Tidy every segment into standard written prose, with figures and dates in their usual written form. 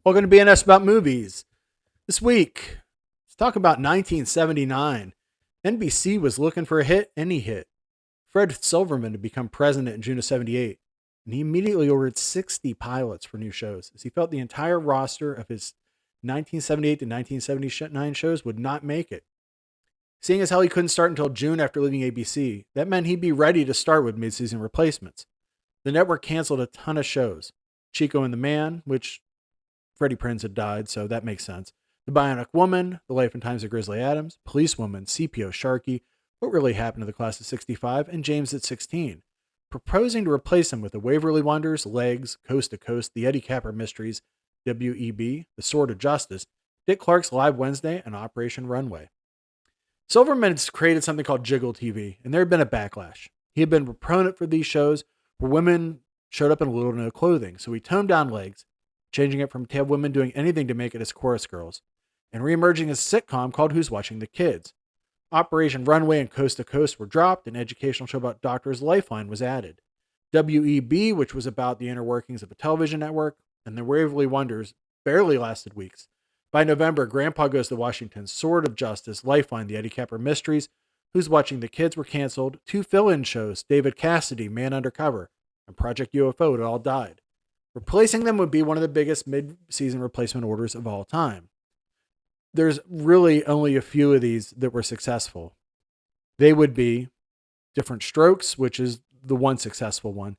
Welcome to BNS About Movies. This week, let's talk about 1979. NBC was looking for a hit, and he hit. Fred Silverman to become president in June of 78, and he immediately ordered 60 pilots for new shows, as he felt the entire roster of his 1978 to 1979 shows would not make it. Seeing as how he couldn't start until June after leaving ABC, that meant he'd be ready to start with mid-season replacements. The network canceled a ton of shows. Chico and the Man, which Freddie Prinze had died, so that makes sense. The Bionic Woman, The Life and Times of Grizzly Adams, Policewoman, CPO Sharkey, What Really Happened to the Class of 65, and James at 16. Proposing to replace him with The Waverly Wonders, Legs, Coast to Coast, The Eddie Capper Mysteries, WEB, The Sword of Justice, Dick Clark's Live Wednesday, and Operation Runway. Silverman had created something called Jiggle TV, and there had been a backlash. He had been a proponent for these shows where women showed up in little to no clothing, so he toned down Legs, changing it from to have women doing anything to make it as chorus girls, and reemerging as a sitcom called Who's Watching the Kids. Operation Runway and Coast to Coast were dropped, an educational show about Doctors Lifeline was added. WEB, which was about the inner workings of a television network, and The Waverly Wonders barely lasted weeks. By November, Grandpa Goes to Washington, Sword of Justice, Lifeline, The Eddie Capper Mysteries, Who's Watching the Kids were canceled. 2 fill-in shows, David Cassidy, Man Undercover, and Project UFO, had all died. Replacing them would be one of the biggest mid-season replacement orders of all time. There's really only a few of these that were successful. They would be Different Strokes, which is the one successful one,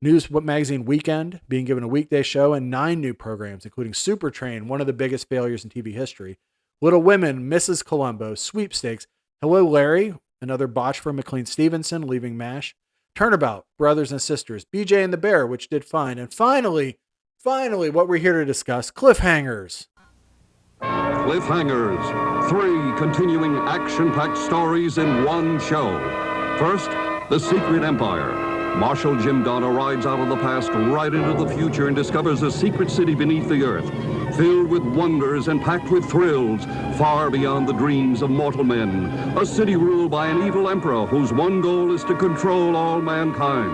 News Magazine Weekend, being given a weekday show, and 9 new programs, including Super Train, one of the biggest failures in TV history, Little Women, Mrs. Columbo, Sweepstakes, Hello Larry, another botch for McLean Stevenson, leaving MASH, Turnabout, Brothers and Sisters, BJ and the Bear, which did fine, and finally, what we're here to discuss, Cliffhangers. Cliffhangers, 3 continuing action-packed stories in one show. First, The Secret Empire. Marshal Jim Donner rides out of the past right into the future and discovers a secret city beneath the earth, filled with wonders and packed with thrills, far beyond the dreams of mortal men. A city ruled by an evil emperor whose one goal is to control all mankind.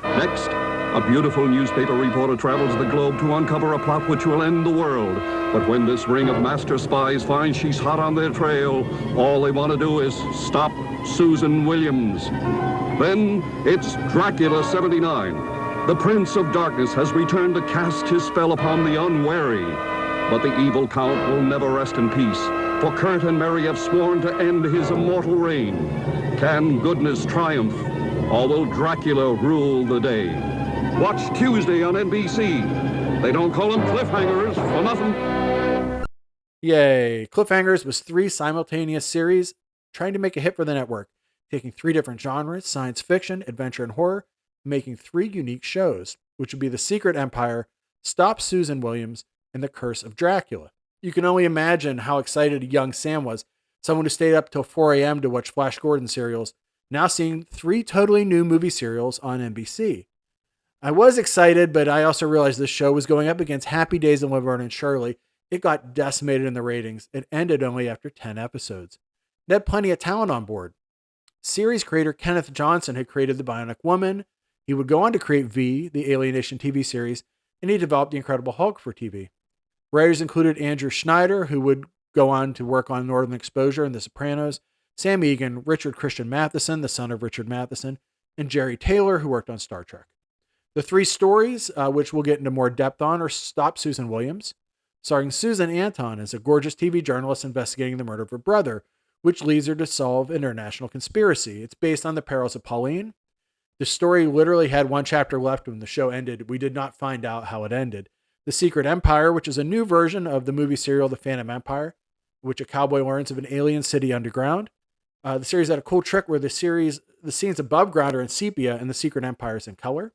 Next, a beautiful newspaper reporter travels the globe to uncover a plot which will end the world. But when this ring of master spies finds she's hot on their trail, all they want to do is stop Susan Williams. Then it's Dracula 79. The Prince of Darkness has returned to cast his spell upon the unwary. But the evil Count will never rest in peace, for Kurt and Mary have sworn to end his immortal reign. Can goodness triumph, or will Dracula rule the day? Watch Tuesday on NBC. They don't call them cliffhangers for nothing. Yay. Cliffhangers was 3 simultaneous series trying to make a hit for the network, taking 3 different genres, science fiction, adventure, and horror, making 3 unique shows, which would be The Secret Empire, Stop Susan Williams, and The Curse of Dracula. You can only imagine how excited young Sam was, someone who stayed up till 4 a.m. to watch Flash Gordon serials, now seeing 3 totally new movie serials on NBC. I was excited, but I also realized this show was going up against Happy Days and Laverne and Shirley. It got decimated in the ratings. It ended only after 10 episodes. It had plenty of talent on board. Series creator Kenneth Johnson had created The Bionic Woman. He would go on to create V, the Alienation TV series, and he developed The Incredible Hulk for TV. Writers included Andrew Schneider, who would go on to work on Northern Exposure and The Sopranos, Sam Egan, Richard Christian Matheson, the son of Richard Matheson, and Jerry Taylor, who worked on Star Trek. The 3 stories, which we'll get into more depth on, are Stop Susan Williams, starring Susan Anton as a gorgeous TV journalist investigating the murder of her brother, which leads her to solve an international conspiracy. It's based on the perils of Pauline. The story literally had 1 chapter left when the show ended. We did not find out how it ended. The Secret Empire, which is a new version of the movie serial The Phantom Empire, in which a cowboy learns of an alien city underground. The series had a cool trick where the scenes above ground are in sepia and the Secret Empire is in color.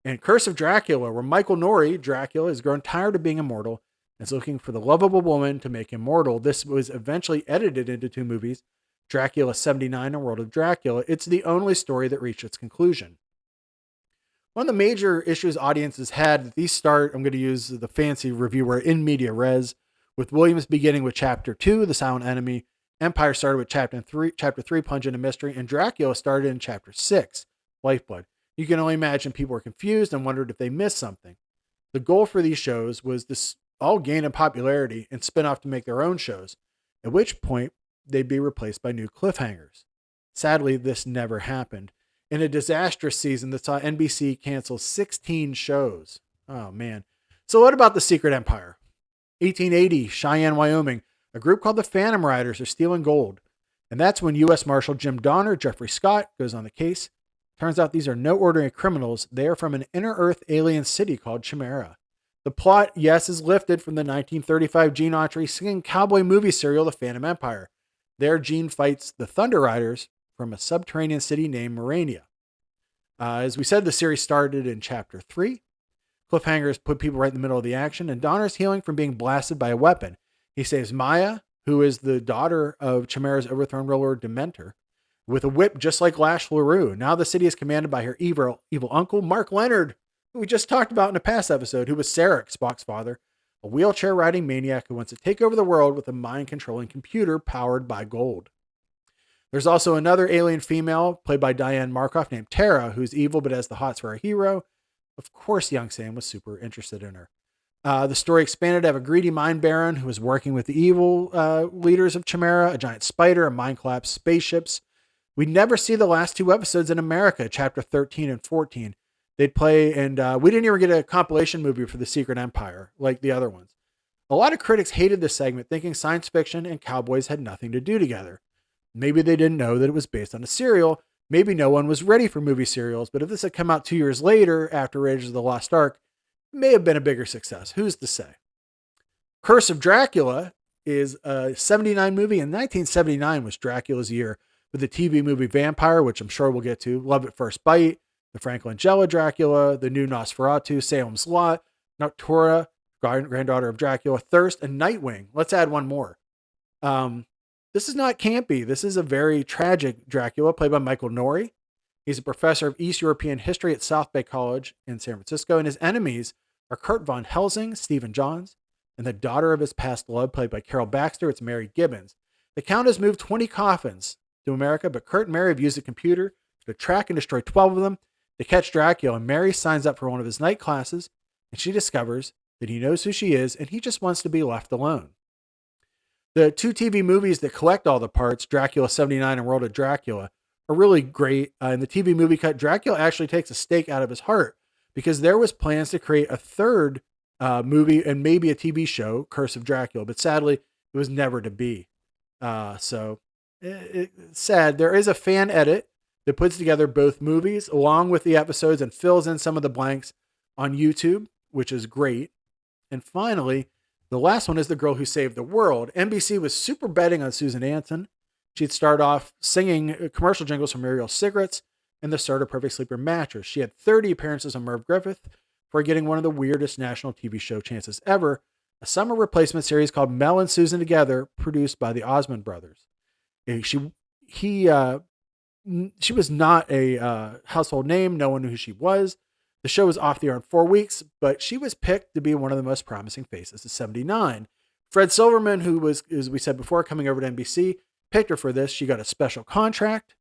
And Curse of Dracula, where Michael Nouri, Dracula, has grown tired of being immortal and is looking for the lovable woman to make him mortal. This was eventually edited into 2 movies, Dracula 79 and World of Dracula. It's the only story that reached its conclusion. One of the major issues audiences had that these start, I'm going to use the fancy reviewer, in media res, with Williams beginning with Chapter 2, The Silent Enemy, Empire started with Chapter 3, Plunge into Mystery, and Dracula started in Chapter 6, Lifeblood. You can only imagine people were confused and wondered if they missed something. The goal for these shows was all gain in popularity and spin off to make their own shows, at which point they'd be replaced by new cliffhangers. Sadly, this never happened. In a disastrous season that saw NBC cancel 16 shows. Oh, man. So what about the Secret Empire? 1880, Cheyenne, Wyoming. A group called the Phantom Riders are stealing gold. And that's when U.S. Marshal Jim Donner, Jeffrey Scott, goes on the case. Turns out these are no ordinary criminals. They are from an inner-earth alien city called Chimera. The plot, yes, is lifted from the 1935 Gene Autry singing cowboy movie serial The Phantom Empire. There, Gene fights the Thunder Riders from a subterranean city named Morania. As we said, the series started in Chapter 3. Cliffhangers put people right in the middle of the action, and Donner's healing from being blasted by a weapon. He saves Maya, who is the daughter of Chimera's overthrown ruler Dementor, with a whip just like Lash LaRue. Now the city is commanded by her evil uncle, Mark Leonard, who we just talked about in a past episode, who was Sarek, Spock's father, a wheelchair-riding maniac who wants to take over the world with a mind-controlling computer powered by gold. There's also another alien female, played by Diane Markoff, named Tara, who's evil but has the hots for our hero. Of course, young Sam was super interested in her. The story expanded to have a greedy mind baron who was working with the evil leaders of Chimera, a giant spider, a mind-collapsed spaceships. We never see the last two episodes in America, Chapter 13 and 14. They'd play, and we didn't even get a compilation movie for the Secret Empire like the other ones. A lot of critics hated this segment, thinking science fiction and cowboys had nothing to do together. Maybe they didn't know that it was based on a serial. Maybe no one was ready for movie serials, but if this had come out 2 years later after Raiders of the Lost Ark, it may have been a bigger success. Who's to say? Curse of Dracula is a 79 movie, and 1979 was Dracula's year, with the TV movie Vampire, which I'm sure we'll get to, Love at First Bite, the Frank Langella Dracula, the new Nosferatu, Salem's Lot, Noctura, granddaughter of Dracula, Thirst, and Nightwing. Let's add one more. This is not campy. This is a very tragic Dracula, played by Michael Nouri. He's a professor of East European history at South Bay College in San Francisco, and his enemies are Kurt von Helsing, Stephen Johns, and the daughter of his past love, played by Carol Baxter. It's Mary Gibbons. The Count has moved 20 coffins to America, but Kurt and Mary have used a computer to track and destroy 12 of them. They catch Dracula, and Mary signs up for one of his night classes, and she discovers that he knows who she is, and he just wants to be left alone. The two TV movies that collect all the parts, Dracula 79 and World of Dracula, are really great. In the TV movie cut, Dracula actually takes a stake out of his heart because there was plans to create a third movie and maybe a TV show, Curse of Dracula, but sadly, it was never to be. So it's sad. There is a fan edit that puts together both movies along with the episodes and fills in some of the blanks on YouTube, which is great. And finally, the last one is The Girl Who Saved the World. NBC was super betting on Susan Anton. She'd start off singing commercial jingles for Muriel Cigarettes and the Starter Perfect Sleeper mattress. She had 30 appearances on Merv Griffith for getting one of the weirdest national TV show chances ever, a summer replacement series called Mel and Susan Together, produced by the Osmond brothers. She was not a household name. No one knew who she was. The show was off the air in 4 weeks, but she was picked to be one of the most promising faces of 79. Fred Silverman, who was, as we said before, coming over to NBC, picked her for this. She got a special contract,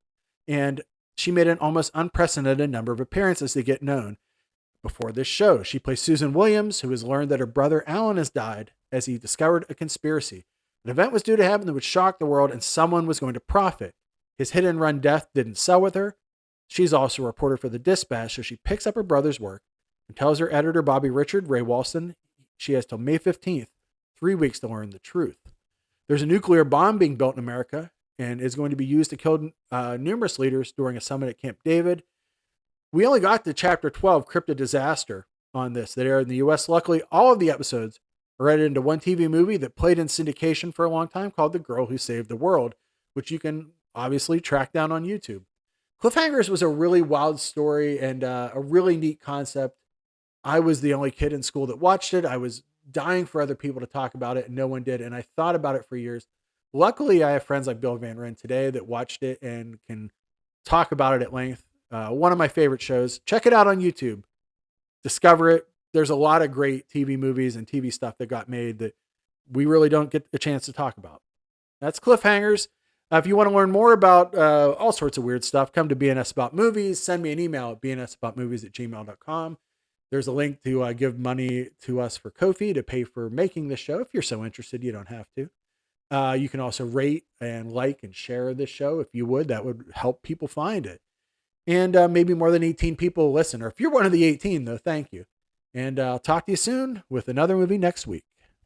and she made an almost unprecedented number of appearances to get known. Before this show, she plays Susan Williams, who has learned that her brother Alan has died as he discovered a conspiracy. An event was due to happen that would shock the world, and someone was going to profit. His hit-and-run death didn't sell with her. She's also a reporter for the Dispatch, so she picks up her brother's work and tells her editor, Bobby Richard, Ray Walston, she has till May 15th, 3 weeks to learn the truth. There's a nuclear bomb being built in America and is going to be used to kill numerous leaders during a summit at Camp David. We only got to Chapter 12, Cryptid Disaster, on this that aired in the U.S. Luckily, all of the episodes are edited into one TV movie that played in syndication for a long time called The Girl Who Saved the World, which you can obviously track down on YouTube. Cliffhangers was a really wild story and a really neat concept. I was the only kid in school that watched it. I was dying for other people to talk about it, and no one did. And I thought about it for years. Luckily, I have friends like Bill Van Ryn today that watched it and can talk about it at length. One of my favorite shows. Check it out on YouTube. Discover it. There's a lot of great TV movies and TV stuff that got made that we really don't get a chance to talk about. That's Cliffhangers. If you want to learn more about all sorts of weird stuff, come to BNS About Movies. Send me an email at bnsaboutmovies@gmail.com. There's a link to give money to us for Ko-fi to pay for making this show. If you're so interested, you don't have to. You can also rate and like and share this show if you would. That would help people find it. And maybe more than 18 people listen. Or if you're one of the 18, though, thank you. And I'll talk to you soon with another movie next week.